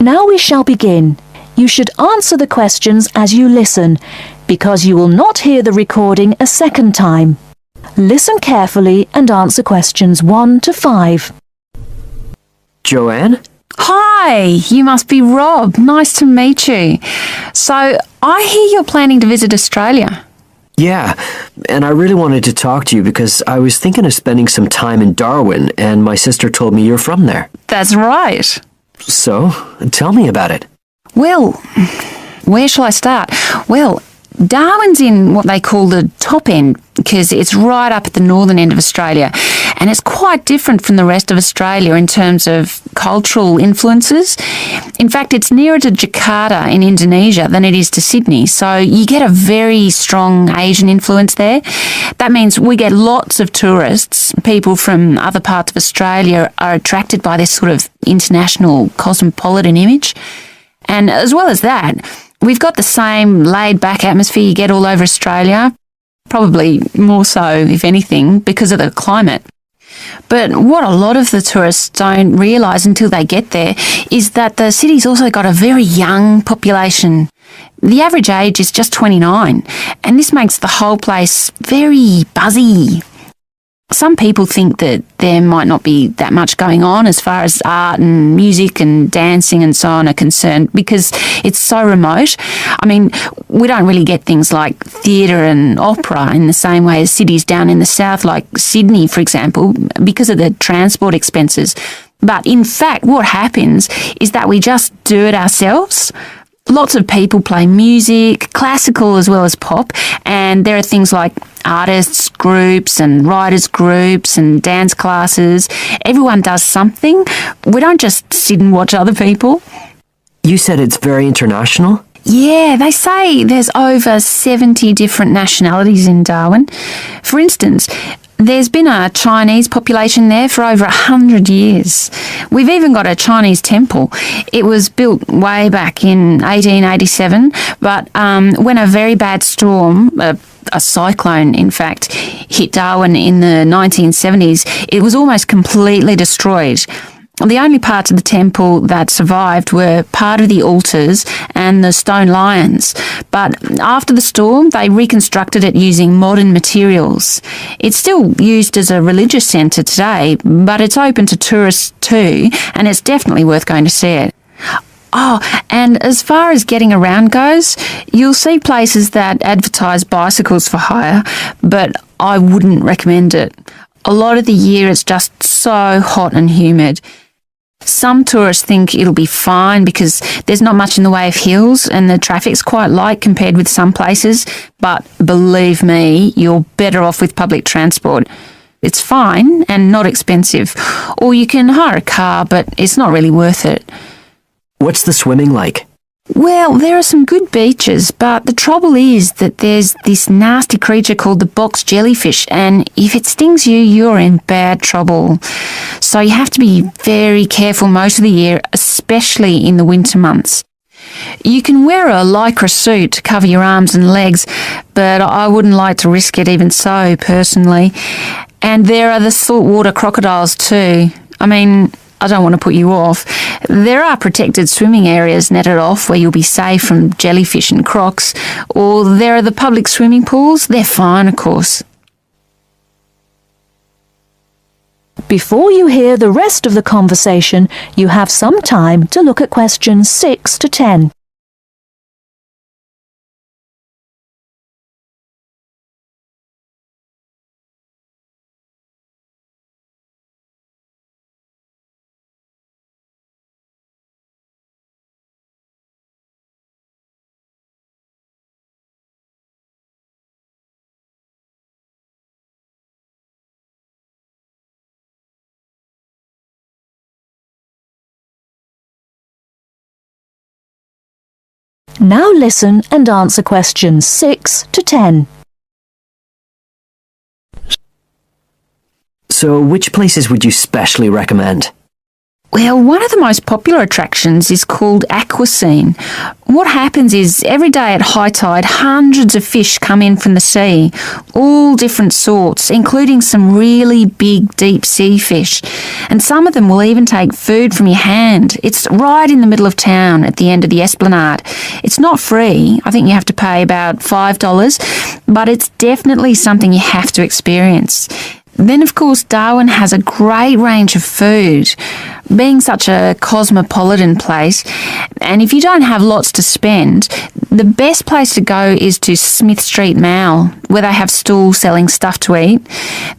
Now we shall begin. You should answer the questions as you listen, because you will not hear the recording a second time. Listen carefully and answer questions 1 to 5. Joanne? Hi, you must be Rob. Nice to meet you. So, I hear you're planning to visit Australia. Yeah, and I really wanted to talk to you because I was thinking of spending some time in Darwin, and my sister told me you're from there. That's right. So, tell me about it. Well, where shall I start? Well, Darwin's in what they call the top end because it's right up at the northern end of Australia, and it's quite different from the rest of Australia in terms of cultural influences. In fact, it's nearer to Jakarta in Indonesia than it is to Sydney, so you get a very strong Asian influence there. That means we get lots of tourists. People from other parts of Australia are attracted by this sort of international cosmopolitan image. And as well as that, we've got the same laid-back atmosphere you get all over Australia, probably more so, if anything, because of the climate. But what a lot of the tourists don't realise until they get there is that the city's also got a very young population. The average age is just 29, and this makes the whole place very buzzy. Some people think that there might not be that much going on as far as art and music and dancing and so on are concerned because it's so remote. I mean, we don't really get things like theatre and opera in the same way as cities down in the south, like Sydney, for example, because of the transport expenses. But in fact, what happens is that we just do it ourselves. Lots of people play music, classical as well as pop, and there are things like artists groups and writers groups and dance classes. Everyone does something. We don't just sit and watch other people. You said it's very international? Yeah, they say there's over 70 different nationalities in Darwin. For instance, there's been a Chinese population there for over 100 years. We've even got a Chinese temple. It was built way back in 1887, but when a very bad storm, a cyclone in fact, hit Darwin in the 1970s, it was almost completely destroyed. The only parts of the temple that survived were part of the altars and the stone lions. But after the storm, they reconstructed it using modern materials. It's still used as a religious centre today, but it's open to tourists too, and it's definitely worth going to see it. Oh, and as far as getting around goes, you'll see places that advertise bicycles for hire, but I wouldn't recommend it. A lot of the year it's just so hot and humid. Some tourists think it'll be fine because there's not much in the way of hills and the traffic's quite light compared with some places, but believe me, you're better off with public transport. It's fine and not expensive, or you can hire a car, but it's not really worth it. What's the swimming like? Well, there are some good beaches, but the trouble is that there's this nasty creature called the box jellyfish, and if it stings you, you're in bad trouble. So you have to be very careful most of the year, especially in the winter months. You can wear a lycra suit to cover your arms and legs, but I wouldn't like to risk it even so, personally. And there are the saltwater crocodiles too. I mean, I don't want to put you off. There are protected swimming areas netted off where you'll be safe from jellyfish and crocs, or there are the public swimming pools. They're fine, of course. Before you hear the rest of the conversation, you have some time to look at questions 6 to 10. Now listen and answer questions 6 to 10. So, which places would you specially recommend? Well, one of the most popular attractions is called aquascene. What happens is every day at high tide, hundreds of fish come in from the sea, all different sorts, including some really big deep sea fish. And some of them will even take food from your hand. It's right in the middle of town at the end of the esplanade. It's not free. I think you have to pay about $5, but it's definitely something you have to experience. Then, of course, Darwin has a great range of food, being such a cosmopolitan place. And if you don't have lots to spend, the best place to go is to Smith Street Mall, where they have stalls selling stuff to eat.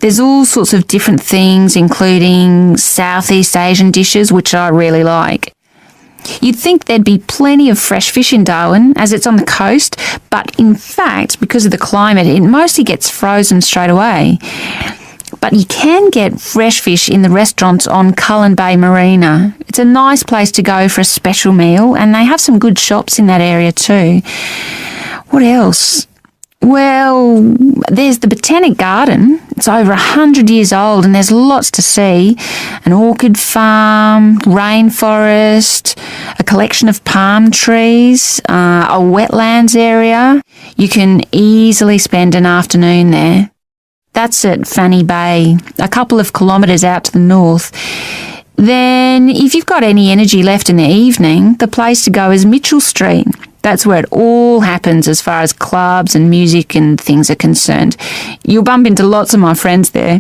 There's all sorts of different things, including Southeast Asian dishes, which I really like. You'd think there'd be plenty of fresh fish in Darwin, as it's on the coast, but in fact, because of the climate, it mostly gets frozen straight away. But you can get fresh fish in the restaurants on Cullen Bay Marina. It's a nice place to go for a special meal, and they have some good shops in that area too. What else? Well, there's the Botanic Garden. It's over 100 years old and there's lots to see. An orchid farm, rainforest, a collection of palm trees, a wetlands area. You can easily spend an afternoon there. That's at Fanny Bay, a couple of kilometres out to the north. Then, if you've got any energy left in the evening, the place to go is Mitchell Street. That's where it all happens as far as clubs and music and things are concerned. You'll bump into lots of my friends there.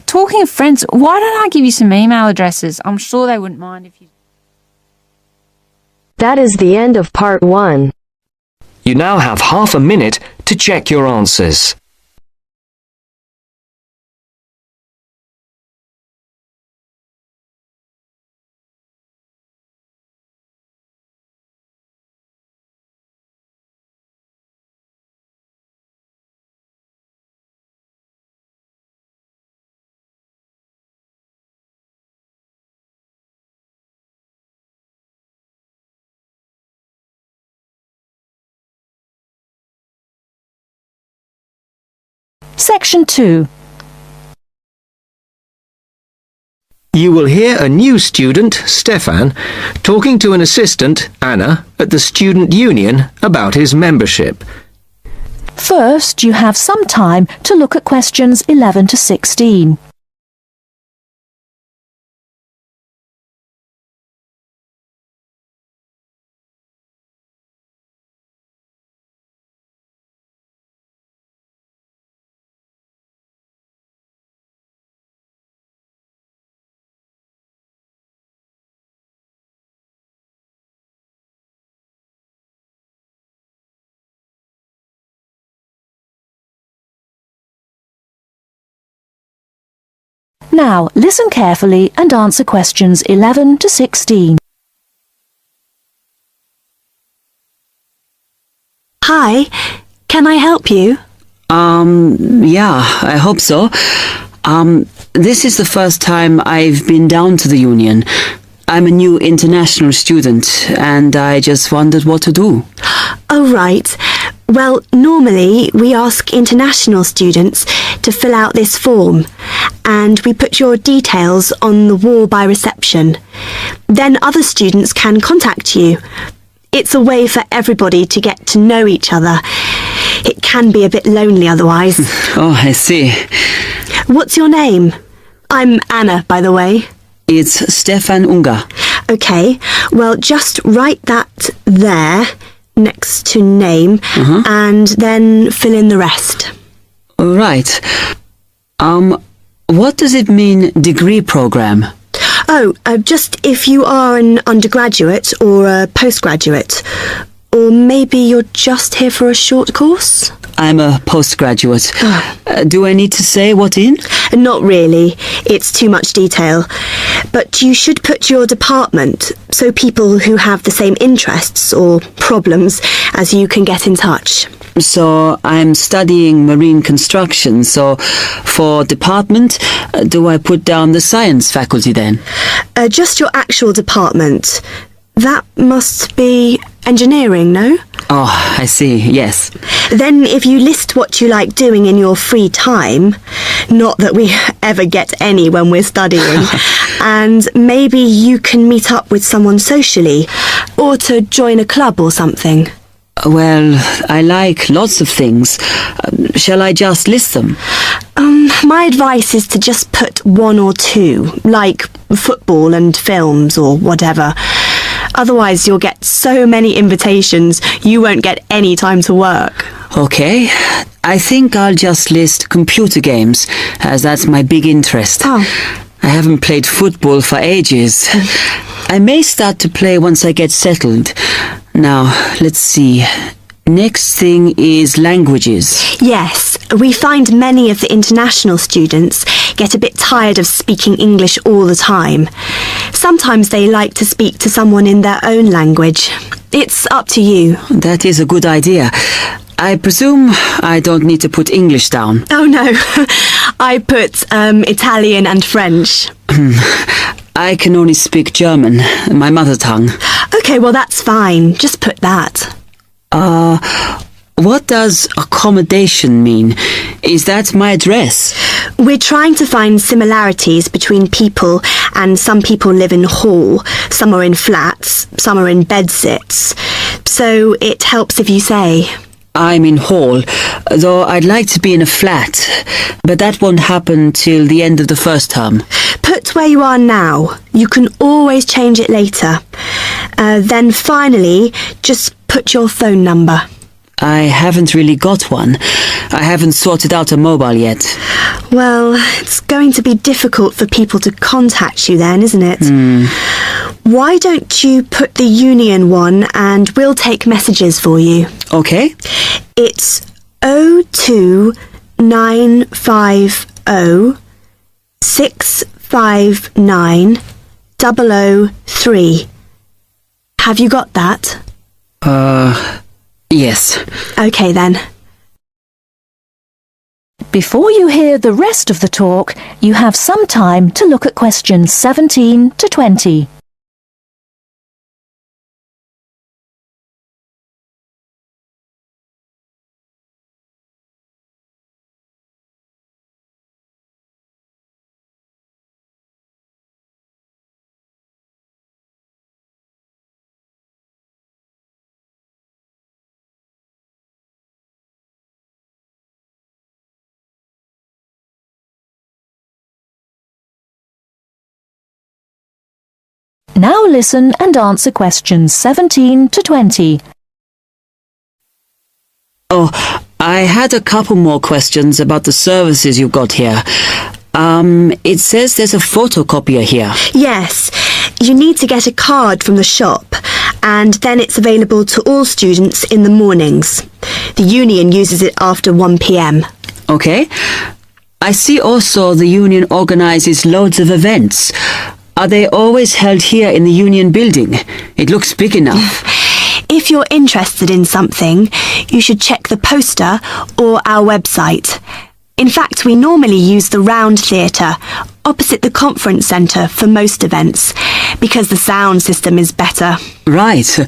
Talking of friends, why don't I give you some email addresses? I'm sure they wouldn't mind if you... That is the end of part 1. You now have half a minute to check your answers. Section 2. You will hear a new student, Stefan, talking to an assistant, Anna, at the student union about his membership. First, you have some time to look at questions 11 to 16. Now, listen carefully and answer questions 11 to 16. Hi, can I help you? Yeah, I hope so. This is the first time I've been down to the union. I'm a new international student, and I just wondered what to do. Oh, right. Well, normally we ask international students to fill out this form, and we put your details on the wall by reception. Then other students can contact you. It's a way for everybody to get to know each other. It can be a bit lonely otherwise. Oh, I see. What's your name? I'm Anna, by the way. It's Stefan Unger. OK, well, just write that there, next to name, and then fill in the rest. Right. What does it mean, degree program? Oh, just if you are an undergraduate or a postgraduate. Or maybe you're just here for a short course? I'm a postgraduate. Do I need to say what in? Not really. It's too much detail. But you should put your department, so people who have the same interests or problems as you can get in touch. So I'm studying marine construction, so for department, do I put down the science faculty then? Just your actual department. That must be engineering, no? Oh, I see, yes. Then if you list what you like doing in your free time, not that we ever get any when we're studying, and maybe you can meet up with someone socially, or to join a club or something. Well, I like lots of things. Shall I just list them? My advice is to just put one or two, like football and films or whatever. Otherwise, you'll get so many invitations, you won't get any time to work. Okay, I think I'll just list computer games, as that's my big interest. Oh. I haven't played football for ages. I may start to play once I get settled. Now, let's see. Next thing is languages. Yes, we find many of the international students get a bit tired of speaking English all the time. Sometimes they like to speak to someone in their own language. It's up to you. That is a good idea. I presume I don't need to put English down. Oh no, I put Italian and French. I can only speak German, my mother tongue. Okay, well that's fine. Just put that. What does accommodation mean? Is that my address? We're trying to find similarities between people, and some people live in hall, some are in flats, some are in bedsits. So it helps if you say... I'm in hall, though I'd like to be in a flat, but that won't happen till the end of the first term. Put where you are now. You can always change it later. Then finally, just put your phone number. I haven't really got one. I haven't sorted out a mobile yet. Well, it's going to be difficult for people to contact you then, isn't it? Why don't you put the Union one and we'll take messages for you? Okay. It's 02950 659 003. Have you got that? Yes. Okay then. Before you hear the rest of the talk, you have some time to look at questions 17 to 20. Now listen and answer questions 17 to 20. Oh, I had a couple more questions about the services you've got here. It says there's a photocopier here. Yes, you need to get a card from the shop, and then it's available to all students in the mornings. The Union uses it after 1 p.m. Okay. I see also the Union organises loads of events. Are they always held here in the Union building? It looks big enough. If you're interested in something, you should check the poster or our website. In fact, we normally use the Round Theatre, opposite the conference centre for most events, because the sound system is better. Right,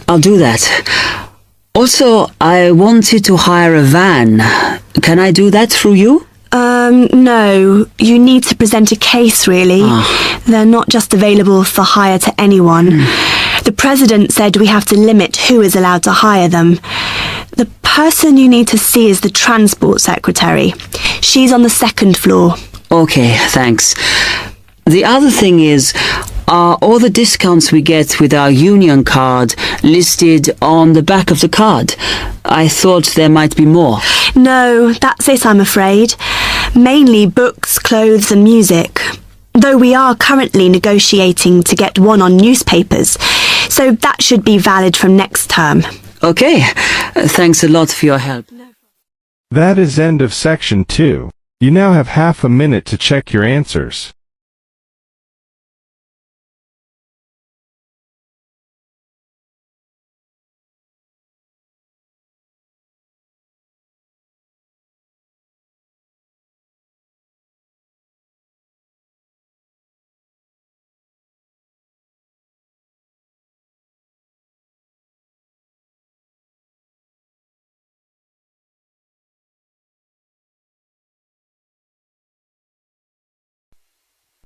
I'll do that. Also, I wanted to hire a van. Can I do that through you? No. You need to present a case, really. They're not just available for hire to anyone. The president said we have to limit who is allowed to hire them. The person you need to see is the transport secretary. She's on the second floor. Okay, thanks. The other thing is, are all the discounts we get with our Union card listed on the back of the card? I thought there might be more. No, that's it, I'm afraid. Mainly books, clothes and music. Though we are currently negotiating to get one on newspapers, so that should be valid from next term. Okay, thanks a lot for your help. That is end of section 2. You now have half a minute to check your answers.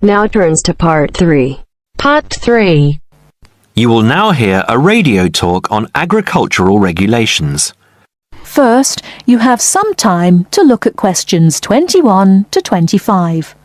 Now turns to part 3. Part 3. You will now hear a radio talk on agricultural regulations. First, you have some time to look at questions 21 to 25.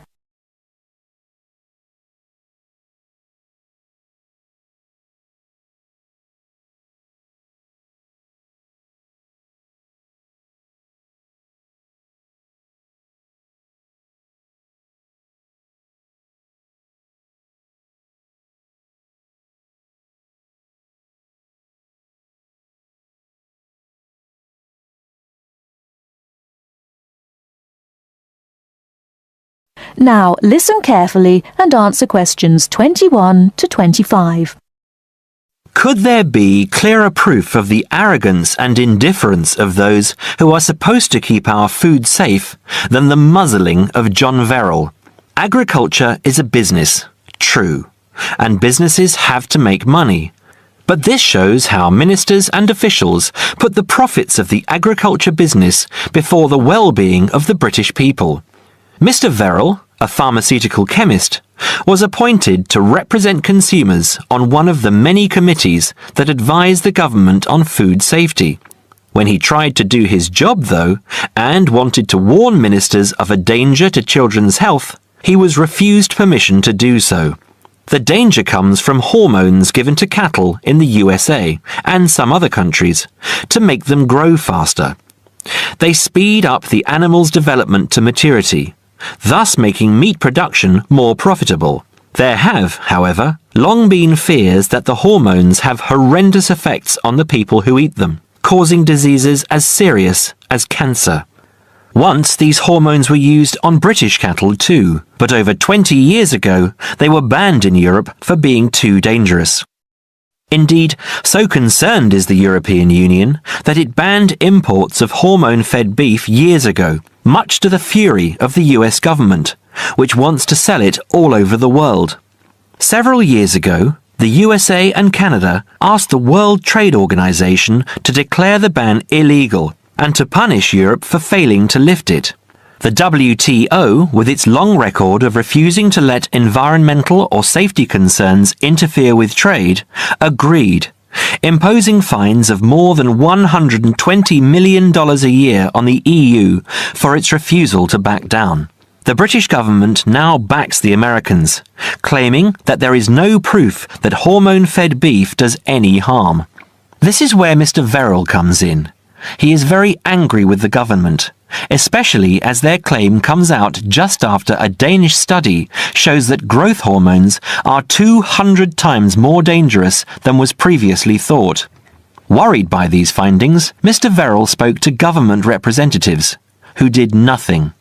Now listen carefully and answer questions 21 to 25. Could there be clearer proof of the arrogance and indifference of those who are supposed to keep our food safe than the muzzling of John Verrill? Agriculture is a business, true, and businesses have to make money. But this shows how ministers and officials put the profits of the agriculture business before the well-being of the British people. Mr. Verrill, a pharmaceutical chemist, was appointed to represent consumers on one of the many committees that advise the government on food safety. When he tried to do his job, though, and wanted to warn ministers of a danger to children's health, he was refused permission to do so. The danger comes from hormones given to cattle in the USA and some other countries to make them grow faster. They speed up the animal's development to maturity, thus making meat production more profitable. There have, however, long been fears that the hormones have horrendous effects on the people who eat them, causing diseases as serious as cancer. Once these hormones were used on British cattle too, but over 20 years ago they were banned in Europe for being too dangerous. Indeed, so concerned is the European Union that it banned imports of hormone-fed beef years ago, much to the fury of the US government, which wants to sell it all over the world. Several years ago, the USA and Canada asked the World Trade Organization to declare the ban illegal and to punish Europe for failing to lift it. The WTO, with its long record of refusing to let environmental or safety concerns interfere with trade, agreed, imposing fines of more than $120 million a year on the EU for its refusal to back down. The British government now backs the Americans, claiming that there is no proof that hormone-fed beef does any harm. This is where Mr. Verrill comes in. He is very angry with the government, especially as their claim comes out just after a Danish study shows that growth hormones are 200 times more dangerous than was previously thought. Worried by these findings, Mr. Verrill spoke to government representatives, who did nothing.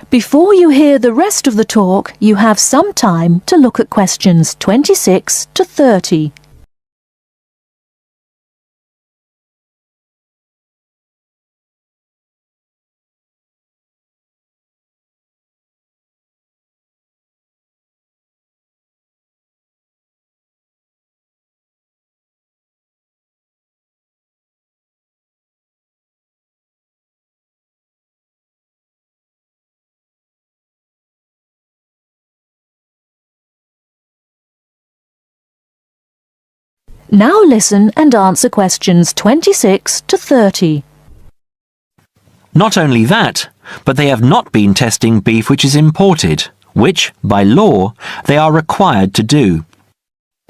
Before you hear the rest of the talk, you have some time to look at questions 26 to 30. Now listen and answer questions 26 to 30. Not only that, but they have not been testing beef which is imported, which, by law, they are required to do.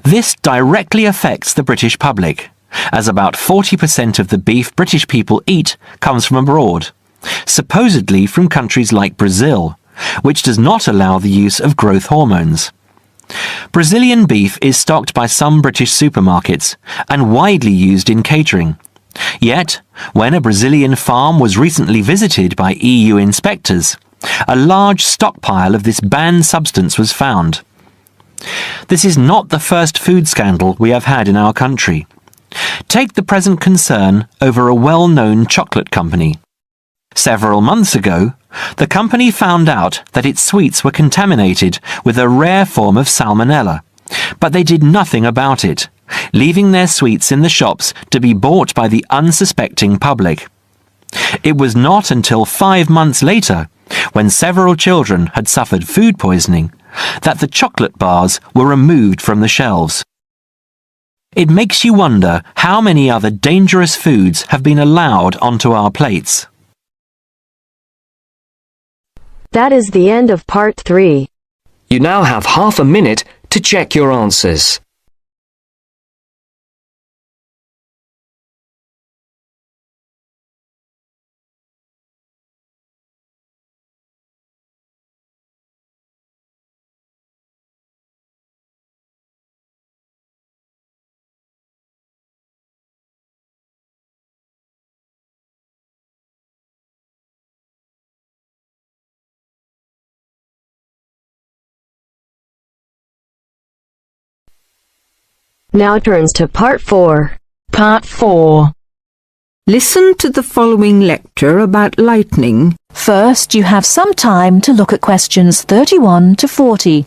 This directly affects the British public, as about 40% of the beef British people eat comes from abroad, supposedly from countries like Brazil, which does not allow the use of growth hormones. Brazilian beef is stocked by some British supermarkets and widely used in catering. Yet, when a Brazilian farm was recently visited by EU inspectors, a large stockpile of this banned substance was found. This is not the first food scandal we have had in our country. Take the present concern over a well-known chocolate company. Several months ago, the company found out that its sweets were contaminated with a rare form of salmonella, but they did nothing about it, leaving their sweets in the shops to be bought by the unsuspecting public. It was not until 5 months later when several children had suffered food poisoning, that the chocolate bars were removed from the shelves. It makes you wonder how many other dangerous foods have been allowed onto our plates. That is the end of part 3. You now have half a minute to check your answers. Now turns to part 4. Part 4. Listen to the following lecture about lightning. First, you have some time to look at questions 31 to 40.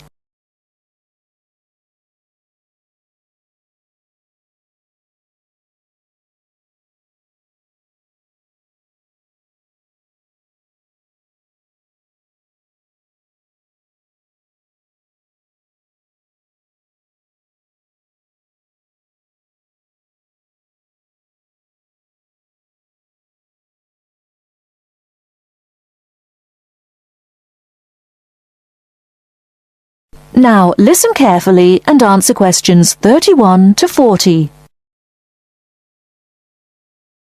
Now, listen carefully and answer questions 31 to 40.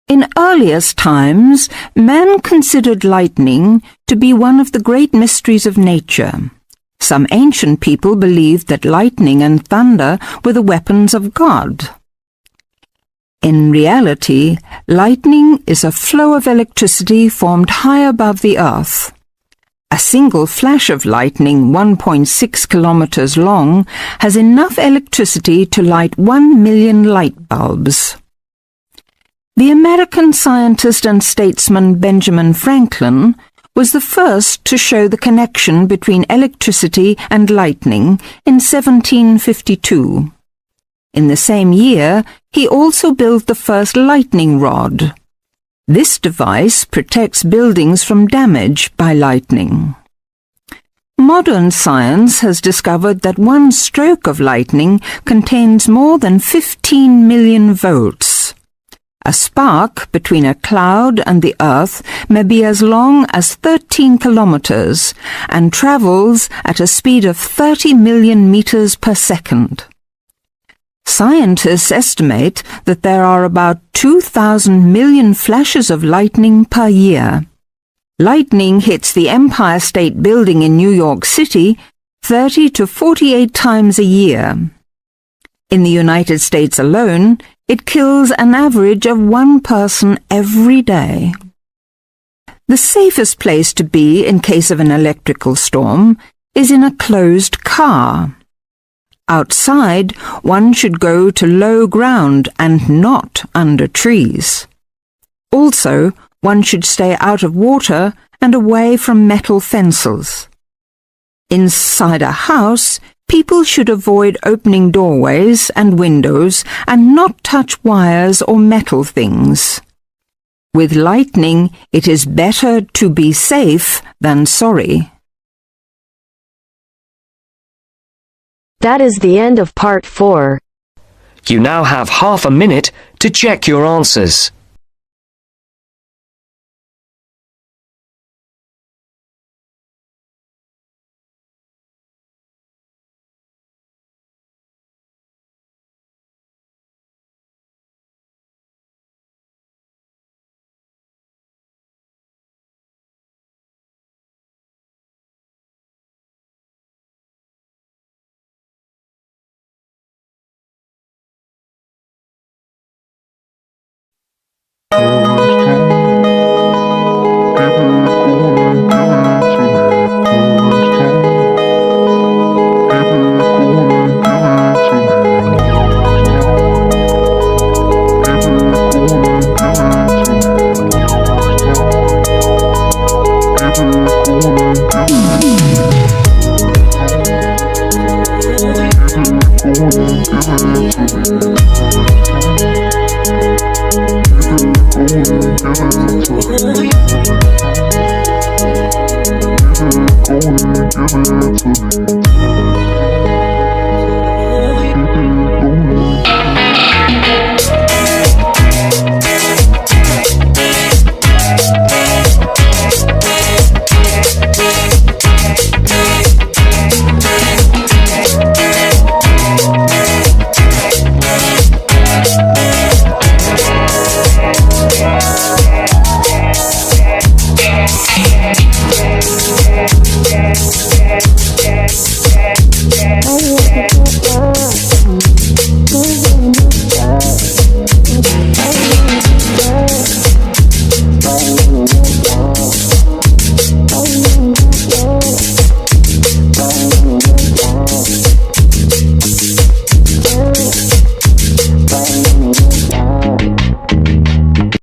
In earliest times, man considered lightning to be one of the great mysteries of nature. Some ancient people believed that lightning and thunder were the weapons of God. In reality, lightning is a flow of electricity formed high above the earth. A single flash of lightning 1.6 kilometers long has enough electricity to light 1 million light bulbs. The American scientist and statesman Benjamin Franklin was the first to show the connection between electricity and lightning in 1752. In the same year, he also built the first lightning rod. This device protects buildings from damage by lightning. Modern science has discovered that one stroke of lightning contains more than 15 million volts. A spark between a cloud and the earth may be as long as 13 kilometers and travels at a speed of 30 million meters per second. Scientists estimate that there are about 2,000 million flashes of lightning per year. Lightning hits the Empire State Building in New York City 30 to 48 times a year. In the United States alone, it kills an average of 1 person every day. The safest place to be in case of an electrical storm is in a closed car. Outside, one should go to low ground and not under trees. Also, one should stay out of water and away from metal fences. Inside a house, people should avoid opening doorways and windows and not touch wires or metal things. With lightning, it is better to be safe than sorry. That is the end of part 4. You now have half a minute to check your answers. Thank you. Go and give it to me.